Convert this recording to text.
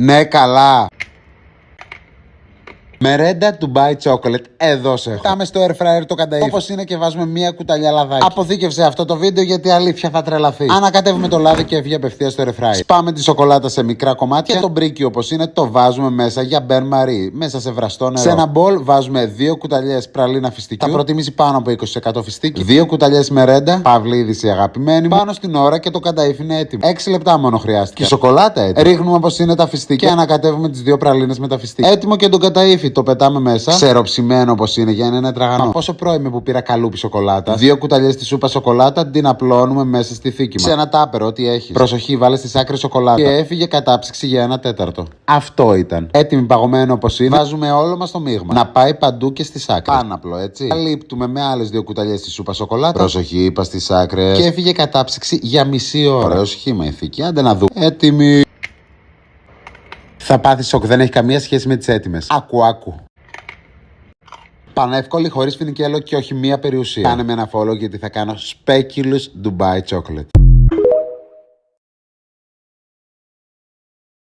Ναι, καλά. Μερέντα Dubai Chocolate, εδώ σε έχω. Πάμε στο air fryer το κανταΐφι. Όπως είναι και βάζουμε μία κουταλιά λαδάκι. Αποθήκευσε αυτό το βίντεο γιατί αλήθεια θα τρελαθεί. Ανακατεύουμε το λάδι και βγει απευθείας στο air fryer. Σπάμε τη σοκολάτα σε μικρά κομμάτια και το μπρίκι όπως είναι το βάζουμε μέσα για μπεν μαρί. Μέσα σε βραστό νερό. Σε ένα μπολ βάζουμε 2 κουταλιές πραλίνα φιστικιού. Θα προτιμήσει πάνω από 20% φιστίκι. 2 κουταλιές μερέντα. Παυλίδης η αγαπημένη μου. Πάνω στην ώρα και το κανταΐφι είναι έτοιμο. 6 λεπτά μόνο χρειάστηκε. Και η σοκολάτα έτοιμη. Ρίχνουμε όπως είναι τα φιστίκια και ανακατεύουμε τις 2 πραλίνες με τα φιστίκια. Έτοιμο και το κανταΐφι. Το πετάμε μέσα. Ξεροψημένο όπως είναι για να είναι τραγανό. Μα πόσο πρώιμη που πήρα καλούπι σοκολάτα. 2 κουταλιές τη σούπα σοκολάτα την απλώνουμε μέσα στη θήκη μας. Σε ένα τάπερο, ό,τι έχει. Προσοχή, βάλε στις άκρες σοκολάτα. Και έφυγε κατάψυξη για 1/4. Αυτό ήταν. Έτοιμη παγωμένο όπως είναι. Βάζουμε όλο μας το μείγμα. Να πάει παντού και στις άκρες. Πάναπλο, έτσι. Καλύπτουμε με άλλες 2 κουταλιές τη σούπα σοκολάτα. Προσοχή, είπα στις άκρες. Και έφυγε κατάψυξη για μισή ώρα. Ωραίο σχήμα η θήκη. Άντε να δούμε. Έτοιμη. Θα πάθεις σοκ, δεν έχει καμία σχέση με τις έτοιμες. Άκου. Πανεύκολη, χωρίς φινικέλο και όχι μία περιουσία. Κάνε με ένα follow γιατί θα κάνω Speculous Dubai Chocolate.